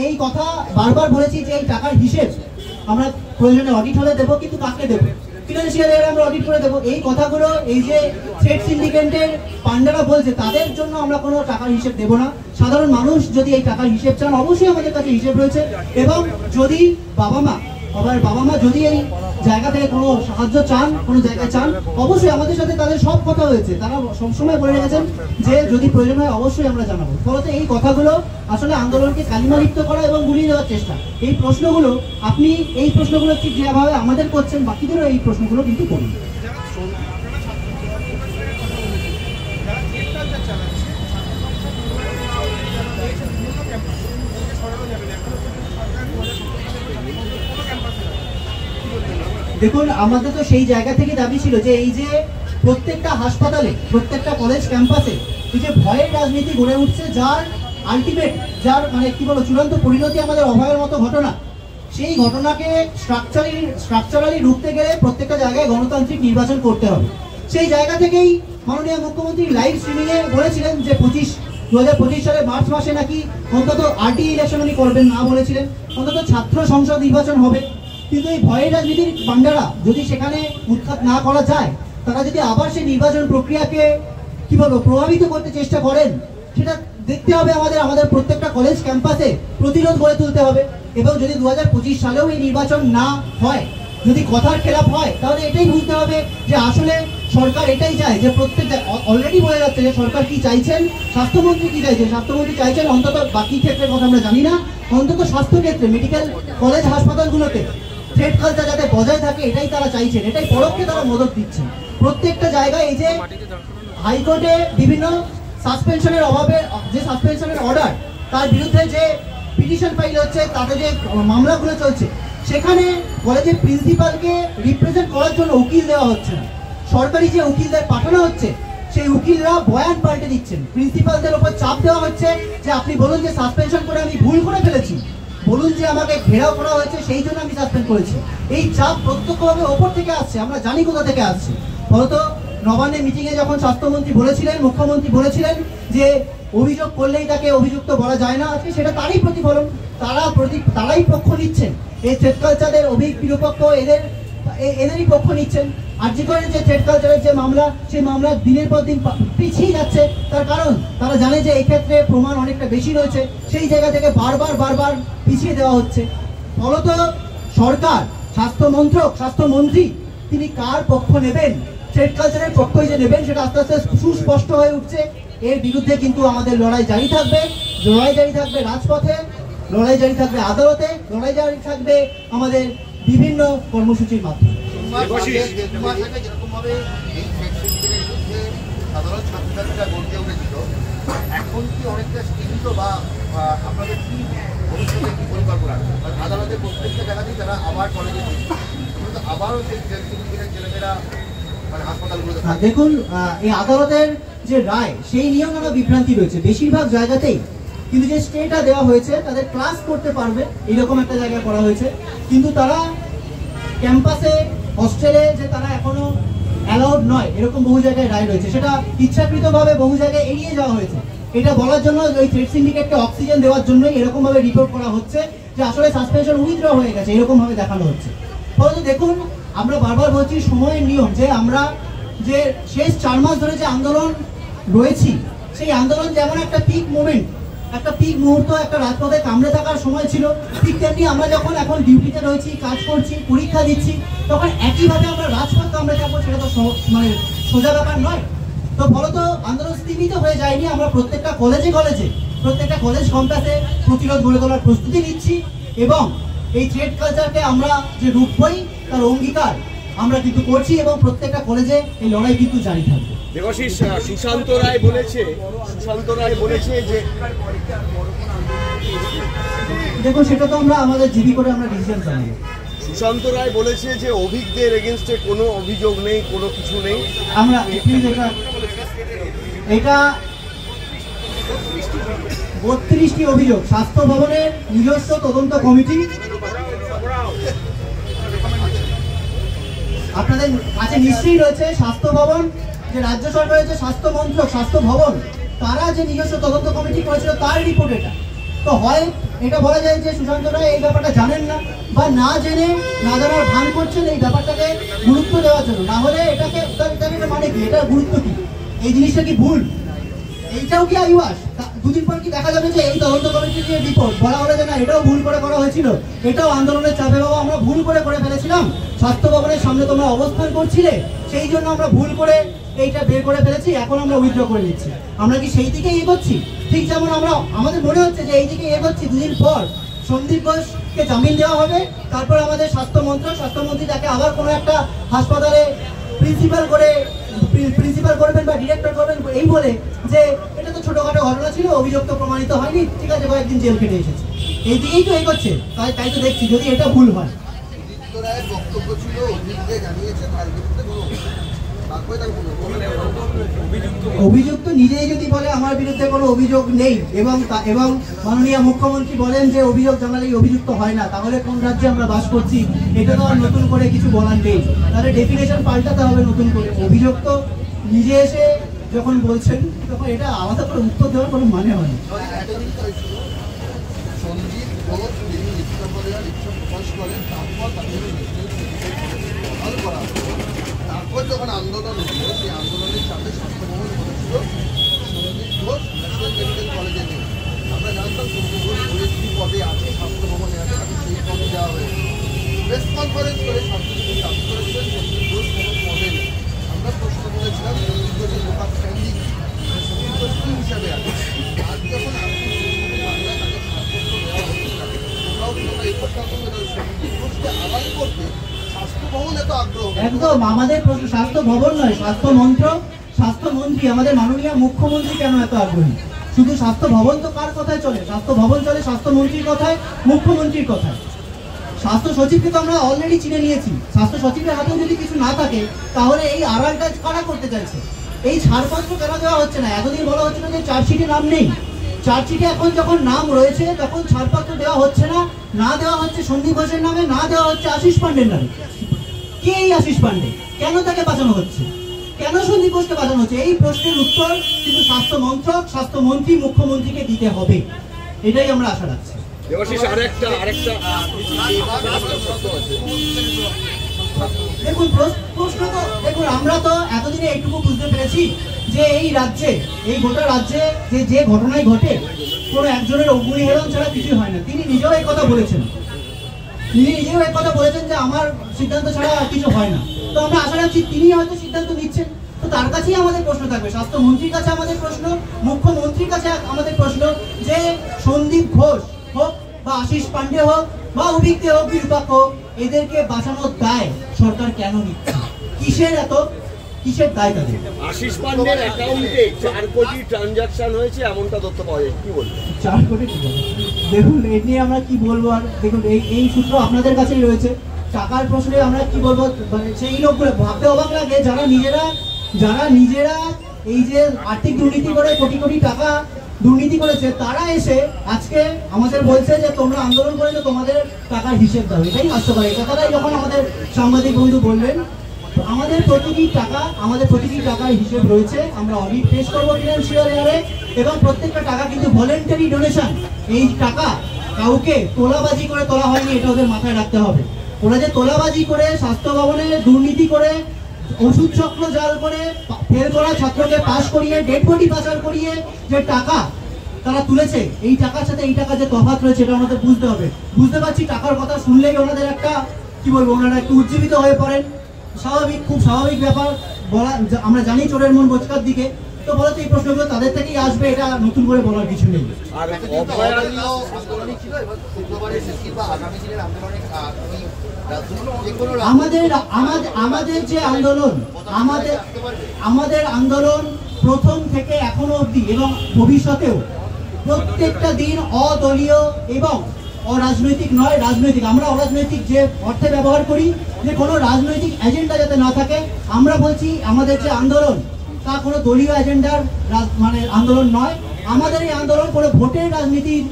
এই কথা বারবার বলেছি যে এই টাকার হিসেব আমরা প্রয়োজনে অডিট হলে দেবো, কিন্তু কাকে দেবো? ফিনান্সিয়াল ইয়ারে আমরা অডিট করে দেবো। এই কথাগুলো এই যে থ্রেড সিন্ডিকেটের পান্ডারা বলছে, তাদের জন্য আমরা কোনো টাকার হিসেব দেবো না। সাধারণ মানুষ যদি এই টাকার হিসেব চান, অবশ্যই আমাদের কাছে হিসেব রয়েছে। এবং যদি বাবা মা যদি এই জায়গা থেকে কোনো সাহায্য চান, কোনো জায়গায় চান, অবশ্যই আমাদের সাথে তাদের সব কথা হয়েছে। তারা সবসময় বলে রেখেছেন যে যদি প্রয়োজন হয় অবশ্যই আমরা জানাবো। ফলত এই কথাগুলো আসলে আন্দোলনকে কালিমালিপ্ত করা এবং গুলিয়ে দেওয়ার চেষ্টা। এই প্রশ্নগুলো আপনি ঠিক যেভাবে আমাদের করছেন, বাকিদেরও এই প্রশ্নগুলো কিন্তু করুন। দেখুন, আমাদের তো সেই জায়গা থেকে দাবি ছিল যে এই যে প্রত্যেকটা হাসপাতালে, প্রত্যেকটা কলেজ ক্যাম্পাসে এই যে ভয়ের রাজনীতি গড়ে উঠছে, যার মানে কি বলবো চূড়ান্ত পরিণতি আমাদের অভয়ের মতো ঘটনা, সেই ঘটনাকে স্ট্রাকচারালি রুখতে গেলে প্রত্যেকটা জায়গায় গণতান্ত্রিক নির্বাচন করতে হবে। সেই জায়গা থেকেই মাননীয় মুখ্যমন্ত্রী লাইভ স্ট্রিমিংয়ে বলেছিলেন যে 2025 সালে মার্চ মাসে নাকি অন্তত আরটি ইলেকশন উনি করবেন না, বলেছিলেন অন্তত ছাত্র সংসদ নির্বাচন হবে। কিন্তু এই ভয়ের রাজনীতির পান্ডারা যদি সেখানে উৎখাত না করা যায়, তারা যদি আবার সেই নির্বাচন প্রক্রিয়াকে কি বলবো প্রভাবিত করতে চেষ্টা করেন, সেটা দেখতে হবে আমাদের প্রত্যেকটা কলেজ ক্যাম্পাসে প্রতিরোধ গড়ে তুলতে হবে। এবং যদি 2025 সালেও এই নির্বাচন না হয়, যদি কথার খেলাপ হয়, তাহলে এটাই বুঝতে হবে যে আসলে সরকার এটাই চায় যে অলরেডি বলে যাচ্ছে যে সরকার কি চাইছেন, স্বাস্থ্যমন্ত্রী কি চাইছেন। স্বাস্থ্যমন্ত্রী চাইছেন অন্তত, বাকি ক্ষেত্রের কথা আমরা জানি না, অন্তত স্বাস্থ্য ক্ষেত্রে মেডিকেল কলেজ হাসপাতালগুলোতে থ্রেড কালচার যাতে বজায় থাকে, এটাই তারা চাইছেন, এটাই পরোক্ষে তারা মদত দিচ্ছেন। প্রত্যেকটা জায়গায় এই যে হাইকোর্টে বিভিন্ন সাসপেনশনের অভাবে যে সাসপেনশনের অর্ডার, তার বিরুদ্ধে যে পিটিশন ফাইল হচ্ছে, তাতে যে মামলাগুলো চলছে, সেখানে কলেজের প্রিন্সিপালকে রিপ্রেজেন্ট করার জন্য উকিল দেওয়া হচ্ছে না। সরকারি যে উকিলদের পাঠানো হচ্ছে, সেই উকিলরা বয়ান পাল্টে দিচ্ছেন। প্রিন্সিপালদের উপর চাপ দেওয়া হচ্ছে যে আপনি বলুন যে সাসপেনশন করে আমি ভুল করে ফেলেছি, বলুন যে আমাকে ঘেরাও করা হয়েছে, সেই জন্য আমি সাসপেন্ড করেছি। এই চাপ প্রত্যক্ষভাবে ওপর থেকে আসছে, আমরা জানি কোথা থেকে আসছে। ফলত নবান্নে মিটিংয়ে যখন স্বাস্থ্যমন্ত্রী বলেছিলেন, মুখ্যমন্ত্রী বলেছিলেন যে অভিযোগ করলেই তাকে অভিযুক্ত বলা যায় না, আজকে সেটা তারই প্রতিফলন। তারাই পক্ষ নিচ্ছেন, এই থ্রেড কালচারের নিরপেক্ষ এদেরই পক্ষ নিচ্ছেন। আর যে করে যে থ্রেড কালচারের যে মামলা, সেই মামলা দিনের পর দিন পিছিয়ে যাচ্ছে। তার কারণ তারা জানে যে এই ক্ষেত্রে প্রমাণ অনেকটা বেশি রয়েছে, সেই জায়গা থেকে বারবার পিছিয়ে দেওয়া হচ্ছে। ফলত সরকার, স্বাস্থ্যমন্ত্রী তিনি কার পক্ষ নেবেন, থ্রেড কালচারের পক্ষই যে নেবেন, সেটা আস্তে আস্তে সুস্পষ্ট হয়ে উঠছে। এর বিরুদ্ধে কিন্তু আমাদের লড়াই জারি থাকবে, রাজপথে, লড়াই জারি থাকবে আদালতে, লড়াই জারি থাকবে আমাদের বিভিন্ন কর্মসূচির মাধ্যমে। সাধারণ ছাত্রছাত্রীরা গড়ে উঠেছিল, এখন কি অনেকটা স্থিত বা আপনাদের কি ভবিষ্যতে কি পরিকল্পনা আছে? আদালতে প্রত্যেকটা জায়গাতেই তারা আবার কলেজে কিন্তু আবারও সেই ছেলেমেয়েরা মানে হাসপাতালগুলোতে। দেখুন, এই আদালতের যে রায়, সেই নিয়েও নানা বিভ্রান্তি রয়েছে বেশিরভাগ জায়গাতেই। কিন্তু যে স্টেটা দেওয়া হয়েছে, তাদের ক্লাস করতে পারবে এরকম একটা জায়গায় করা হয়েছে, কিন্তু তারা ক্যাম্পাসে, হস্টেলে যে তারা এখনো অ্যালাউড নয়, এরকম বহু জায়গায় রায় রয়েছে। সেটা ইচ্ছাকৃতভাবে বহু জায়গায় এড়িয়ে যাওয়া হয়েছে। এটা বলার জন্য ওই থ্রেড সিন্ডিকেটকে অক্সিজেন দেওয়ার জন্যই এরকম ভাবে রিপোর্ট করা হচ্ছে যে আসলে সাসপেনশন উইথড্র হয়ে গেছে, এরকম ভাবে দেখানো হচ্ছে। ফলে দেখুন, আমরা বারবার বলছি সময়ের নিয়ম, যে আমরা যে শেষ 4 মাস ধরে যে আন্দোলন রয়েছি, সেই আন্দোলন যেমন একটা পিক মুহূর্ত, একটা রাজপথে কামড়ে থাকার সময় ছিল, ঠিক তেমনি আমরা যখন এখন ডিউটিতে রয়েছি, কাজ করছি, পরীক্ষা দিচ্ছি, তখন একইভাবে আমরা রাজপথ কামড়ে থাকবো, সেটা তো মানে সোজা ব্যাপার নয়। তো ফলত আন্দোলন স্থিমিত হয়ে যায়নি। আমরা প্রত্যেকটা কলেজে, প্রত্যেকটা কলেজ ক্যাম্পাসে প্রতিরোধ গড়ে তোলার প্রস্তুতি নিচ্ছি। এবং এই থ্রেড কালচারকে আমরা যে রুখবই, তার অঙ্গীকার আমরা কিন্তু করছি এবং প্রত্যেকটা কলেজে এই লড়াই কিন্তু জারি থাকবে। দেবাশিস, সুশান্ত রায় বলেছে যে দেখুন, সেটা তো আমরা আমাদের জিবি করে আমরা ডিসিশন জানাবো। সুশান্ত রায় বলেছে যে অভিজ্ঞদের এগেনস্টে কোনো অভিযোগ নেই, কোনো কিছু নেই। আমরা এটা 32টি অভিযোগ, স্বাস্থ্য ভবনের নিজস্ব তদন্ত কমিটি আপনাদের কাছে নিশ্চয়ই রয়েছে। স্বাস্থ্য ভবন যে রাজ্য সরকারের যে স্বাস্থ্য মন্ত্রক, স্বাস্থ্য ভবন, তারা যে নিজস্ব তদন্ত কমিটি করেছিল তার রিপোর্ট এটা। তো হয় এটা বলা যায় যে সুশান্ত রায় এই ব্যাপারটা জানেন না, বা না জেনে না জানার ভান করছেন এই ব্যাপারটাকে গুরুত্ব দেওয়ার জন্য। না হলে এটাকে মানে কি, এটা গুরুত্ব কি, এই জিনিসটা কি ভুল, এইটাও কি আইওয়াস? দুদিন পর কি দেখা যাবে যে এই তদন্ত কমিটির যে রিপোর্ট বলা হলো যে না এটাও ভুল করে করা হয়েছিল, এটাও আন্দোলনের চাপে বাবা আমরা ভুল করে ফেলেছিলাম, স্বাস্থ্য ভবনের সামনে তোমরা অবস্থান করছিলে সেই জন্য আমরা ভুল করে এইটা বের করে ফেলেছি, এখন আমরা উইথড্র করে নিচ্ছি। আমরা কি সেই দিকে এগোচ্ছি? ঠিক যেমন আমরা আমাদের মনে হচ্ছে যে এই দিকে এগোচ্ছি, দুদিন পর সন্দীপ ঘোষকে জামিন দেওয়া হবে, তারপর আমাদের স্বাস্থ্যমন্ত্রী তাকে আবার কোনো একটা হাসপাতালে প্রিন্সিপাল করবেন বা ডিরেক্টর করবেন এই বলে যে এটা তো ছোটখাটো ঘটনা ছিল, অভিযোগ তো প্রমাণিত হয়নি, ঠিক আছে কয়েকদিন জেল কেটে এসেছে। এই দিকেই তো এগোচ্ছে। তাই তো দেখছি যদি এটা ভুল হয়। রায়ের বক্তব্য ছিল অভিজ্ঞদের জানিয়েছে তার বিরুদ্ধে কোনো অভিযুক্ত নিজেই যদি বলে আমার বিরুদ্ধে কোনো অভিযোগ নেই এবং মাননীয় মুখ্যমন্ত্রী বলেন যে অভিযোগ জানালেই অভিযুক্ত হয় না, তাহলে কোন রাজ্যে আমরা বাস করছি? এটা তো আর নতুন করে কিছু বলার নেই, তাহলে ডেফিনেশন পাল্টাতে হবে নতুন করে। অভিযুক্ত নিজে এসে যখন বলছেন তখন এটা আলাদা করে উত্তর দেওয়ার কোনো মানে হয় না। সঞ্জীব ঘোষ যিনি ইচ্ছা প্রকাশ করেন তারপর তাদের করা তারপর যখন আন্দোলন হলো সেই আন্দোলনের সাথে স্বাস্থ্যভবন করেছিল সঞ্জীব ঘোষ ন্যাশনাল মেডিকেল কলেজে নেই। আমরা জানতাম সঞ্জীব ঘোষ ওএসডি পদে আছে, স্বাস্থ্যভবনে আছে, তাকে সেই পদে দেওয়া হয়েছে। প্রেস কনফারেন্স করে স্বাস্থ্যমন্ত্রী দাবি করেছিলেন সঞ্জীব ঘোষ কোনো পদে নেই। আমরা প্রশ্ন করেছিলাম সঞ্জীব ঘোষের লোকাল স্ট্যান্ডিং সঞ্জীব ঘোষ কী হিসাবে আছে। আজ যখন আপনি বাংলায় তাকে ছাড়পত্র দেওয়া হচ্ছে, তোমরাও তোমরা এই প্রশ্ন সঞ্জীব ঘোষকে আড়াল করতে স্বাস্থ্যভবন এত আগ্রহ? একদম আমাদের স্বাস্থ্য ভবন নয়, স্বাস্থ্যমন্ত্রী আমাদের মাননীয় মুখ্যমন্ত্রী কেন এত আগ্রহী? শুধু স্বাস্থ্য ভবন তো কার কথায় চলে? স্বাস্থ্য ভবন চলে স্বাস্থ্যমন্ত্রীর কথায়, মুখ্যমন্ত্রীর কথায়। স্বাস্থ্য সচিবকে তো আমরা অলরেডি চিনে নিয়েছি, স্বাস্থ্য সচিবের হাতেও যদি কিছু না থাকে তাহলে এই আড়ালটা কারা করতে চাইছে? এই ছাড়পত্র কেন দেওয়া হচ্ছে না? এতদিন বলা হচ্ছিল যে চার্জশিটে নাম নেই, চার্জশিটে এখন যখন নাম রয়েছে তখন ছাড়পত্র দেওয়া হচ্ছে না, না দেওয়া হচ্ছে সন্দীপ ঘোষের নামে, না দেওয়া হচ্ছে আশিস পান্ডের নামে। কে এই আশিস পান্ডে? কেন তাকে বাঁচানো হচ্ছে? কেন সন্দীপ ঘোষকে বাঁচানো হচ্ছে? এই প্রশ্নের উত্তর কিন্তু স্বাস্থ্য মন্ত্রক, স্বাস্থ্যমন্ত্রী, মুখ্যমন্ত্রীকে দিতে হবে, এটাই আমরা আশা রাখছি। দেখুন প্রশ্ন তো দেখুন, আমরা তো এতদিনে এইটুকু বুঝতে পেরেছি যে এই রাজ্যে, এই গোটা রাজ্যে যে ঘটনাই ঘটে কোনো একজনের অগ্নিহেলন ছাড়া কিছুই হয় না। তিনি নিজেও এই কথা বলেছেন, যে আমার সিদ্ধান্ত ছাড়া আর কিছু হয় না। তো আমরা আশা রাখছি তিনি হয়তো সিদ্ধান্ত নিচ্ছেন, তো তার কাছেই আমাদের প্রশ্ন থাকবে, স্বাস্থ্যমন্ত্রীর কাছে আমাদের প্রশ্ন, মুখ্যমন্ত্রীর কাছে আমাদের প্রশ্ন যে সন্দীপ ঘোষ হোক বা আশিস পান্ডে হোক বা অভিজ্ঞ হোক বিরূপাক্ষ হোক, এদেরকে বাঁচানোর দায় সরকার কেন নিচ্ছে? কিসের দায় তাদের? আশিস পান্ডের অ্যাকাউন্টে 4 কোটি ট্রানজাকশন হয়েছে এমনটা তথ্য পাওয়া যায়, কি বলবো? 4 কোটি? দেখুন এই নিয়ে আমরা কি বলবো, আর দেখুন এই সূত্র আপনাদের কাছেই রয়েছে। টাকার প্রশ্নে আমরা কি বলবো, মানে সেই লোকগুলো ভাবতে অবাক লাগে যারা নিজেরা এই যে আর্থিক দুর্নীতি করে কোটি কোটি টাকা দুর্নীতি করেছে, তারা এসে আজকে আমাদের বলছে যে তোমরা আন্দোলন করেছো, তোমাদের টাকার হিসেব দাও। এটাই হাস্যকর। এই কথাটাই যখন আমাদের সাংবাদিক বন্ধু বললেন, আমাদের প্রতিটি টাকার হিসেব রয়েছে, আমরা অডিট পেশ করবো ফিনান্সিয়াল ইয়ারে, এবং প্রত্যেকটা টাকা কিন্তু ভলেন্টারি ডোনেশন। এই টাকা কাউকে তোলাবাজি করে তোলা হয়নি, এটা ওদের মাথায় রাখতে হবে। ওরা যে তোলাবাজি করে, স্বাস্থ্য ভবনে দুর্নীতি করে, ওষুধ চক্র জাল করে, ফেল করা ছাত্রকে পাশ করিয়ে, ডেড বডি পাচার করিয়ে যে টাকা তারা তুলেছে, এই টাকার সাথে এই টাকা যে তফাৎ রয়েছে এটা আমাদের বুঝতে হবে। বুঝতে পারছি টাকার কথা শুনলেই ওনাদের একটা কি বলবো, ওনারা একটু উজ্জীবিত হয়ে পড়েন, খুব স্বাভাবিক ব্যাপার। আমরা জানি চোরের মন বোচকার দিকে, তো বলো তো এই প্রশ্নগুলো তাদের থেকেই আসবে, এটা নতুন করে বলার কিছু নেই। আর আন্দোলনই ছিল, এবার শুক্রবারের শেষে বা আগামী দিনের আন্দোলনে আমাদের যে আন্দোলন, আমাদের আন্দোলন প্রথম থেকে এখনো অবধি এবং ভবিষ্যতেও প্রত্যেকটা দিন অদলীয় এবং অরাজনৈতিক নয়, রাজনৈতিক। আমরা অরাজনৈতিক যে অর্থে ব্যবহার করি, যে কোনো রাজনৈতিক এজেন্ডা যাতে না থাকে। আমরা বলছি আমাদের যে আন্দোলন তা কোনো দলীয় এজেন্ডার মানে আন্দোলন নয়। আমাদের এই আন্দোলন কোনো ভোটের রাজনীতির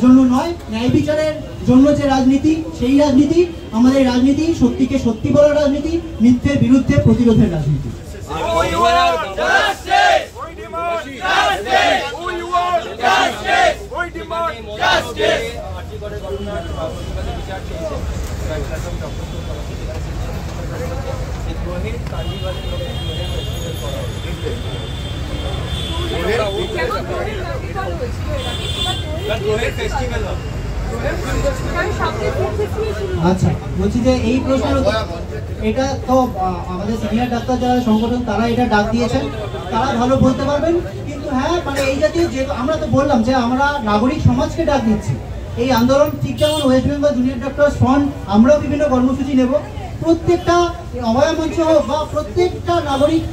জন্য নয়, ন্যায় বিচারের জন্য যে রাজনীতি, সেই রাজনীতি আমাদের রাজনীতি, সত্যিকে সত্যি বলার রাজনীতি, মিথ্যের বিরুদ্ধে প্রতিরোধের রাজনীতি। আচ্ছা, বলছি যে এই প্রশ্নের এটা তো আমাদের সিনিয়র ডাক্তার যারা সংগঠন তারা এটা ডাক দিয়েছেন, তারা ভালো বলতে পারবেন। কিন্তু হ্যাঁ, মানে এই জাতীয় যে আমরা তো বললাম যে আমরা নাগরিক সমাজকে ডাক দিচ্ছি এই আন্দোলন, ঠিক যেমন West Bengal junior doctors front আমরাও বিভিন্ন কর্মসূচি নেব। প্রত্যেকটা অভয়া মঞ্চ হোক বা প্রত্যেকটা নাগরিক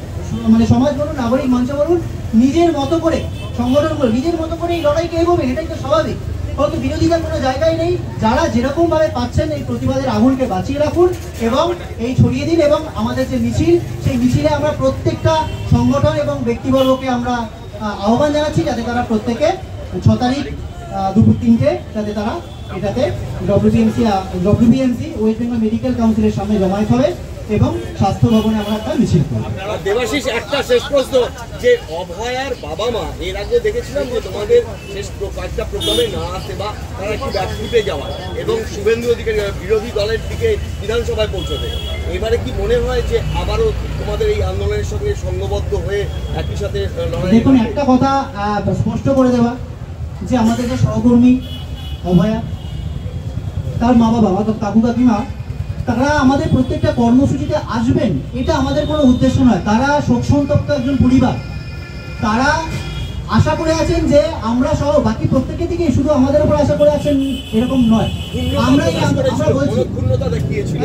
মানে সমাজ বলুন, নাগরিক মঞ্চ বলুন, নিজের মতো করে সংগঠনগুলো নিজের মতো করে এই লড়াইকে এগোবে, এটাই তো স্বাভাবিক। কিন্তু বিরোধীদের কোনো জায়গায় নেই। যারা যেরকম ভাবে পাচ্ছেন এই প্রতিবাদের আগুনকে বাঁচিয়ে রাখুন এবং এই ছড়িয়ে দিন। এবং আমাদের যে মিছিল, সেই মিছিলে আমরা প্রত্যেকটা সংগঠন এবং ব্যক্তিবর্গকে আমরা আহ্বান জানাচ্ছি যাতে তারা প্রত্যেকে 6 তারিখ দুপুর 3টে যাতে তারা এটাতে WBMC ওয়েস্ট বেঙ্গল মেডিকেল কাউন্সিলের সামনে জমায়েত হবে এবং স্বাস্থ্য ভবনে আমরা একটা মিছিল করব। দেবাশিস, একটা শেষ প্রশ্ন, যে অভয়ার বাবা মা এর আগে দেখেছিলাম যে তোমাদের শেষ কয়েকটা প্রোগ্রামে না আসে বা তারা একটু ব্যাকফুটে যাওয়া এবং শুভেন্দু অধিকারী বিরোধী দলের দিকে বিধানসভায় পৌঁছতে, এবারে কি মনে হয় যে আবারও তোমাদের এই আন্দোলনের সঙ্গে সংঘবদ্ধ হয়ে একই সাথে লড়াই? দেখুন, একটা কথা স্পষ্ট করে দেওয়া যে আমাদের যে সহকর্মী অভয়া, তার মা বাবা অর্থাৎ কাকু কাকিমা, তারা আমাদের প্রত্যেকটা কর্মসূচিতে আসবেন, এটা আমাদের কোনো উদ্দেশ্য নয়। তারা শোকসন্তপ্ত একজন পরিবার, তারা আশা করে আছেন যে আমরা সহ বাকি প্রত্যেকের দিকে শুধু আমাদের উপর আশা করে আছেন এরকম নয়। আমরা বলছি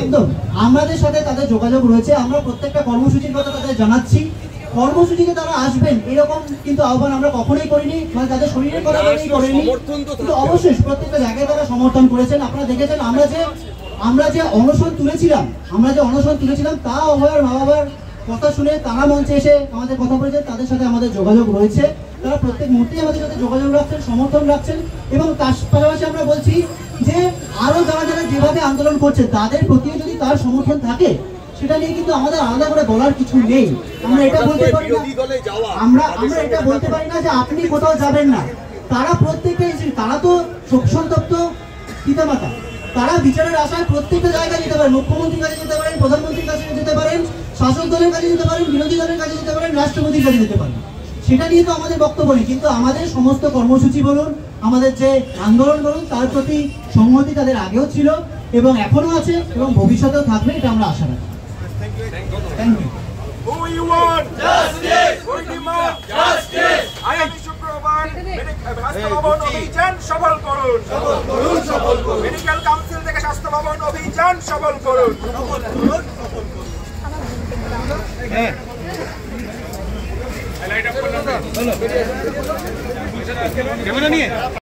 একদম আমাদের সাথে তাদের যোগাযোগ রয়েছে। আমরা প্রত্যেকটা কর্মসূচির কথা তাদের জানাচ্ছি, কর্মসূচিতে তারা আসবেন এরকম কিন্তু আহ্বান আমরা কখনোই করিনি, মানে তাদের শরীরের কথা করেনি। কিন্তু অবশ্যই প্রত্যেকটা জায়গায় তারা সমর্থন করেছেন। আপনারা দেখেছেন আমরা যে অনশন তুলেছিলাম তা অভয়ার মা বাবার কথা শুনে তারা মঞ্চে এসে আমাদের কথা বলেছেন, তাদের সাথে আমাদের যোগাযোগ রয়েছে। তারা প্রত্যেক মুহূর্তেই আমাদের সাথে যোগাযোগ রাখছেন, সমর্থন রাখছেন। এবং তার পাশাপাশি আমরা বলছি যে আরো যারা যেভাবে আন্দোলন করছে তাদের প্রতিও যদি তার সমর্থন থাকে, সেটা নিয়ে কিন্তু আমাদের আলাদা করে বলার কিছু নেই। আমরা এটা বলতে পারি না, আমরা এটা বলতে পারি না যে আপনি কোথাও যাবেন না। তারা প্রত্যেকটা, তারা তো শোকসন্তপ্ত পিতামাতা, তারা বিচারের আশায় প্রত্যেকটা জায়গায় যেতে পারেন। মুখ্যমন্ত্রীর কাছে যেতে পারেন, প্রধানমন্ত্রীর কাছে যেতে পারেন, শাসক দলের কাছে যেতে পারেন, বিরোধী দলের কাছে যেতে পারেন, রাষ্ট্রপতির কাছে যেতে পারেন। সেটা নিয়ে তো আমাদের বক্তব্য নেই। কিন্তু আমাদের সমস্ত কর্মসূচি বলুন, আমাদের যে আন্দোলন বলুন, তার প্রতি সংহতি তাদের আগেও ছিল এবং এখনো আছে এবং ভবিষ্যতেও থাকবে, এটা আমরা আশা রাখি। Thank you. অভিযান সফল করুন, মেডিকেল কাউন্সিল থেকে স্বাস্থ্য ভবন অভিযান সফল করুন। ক্যামেরা নিয়ে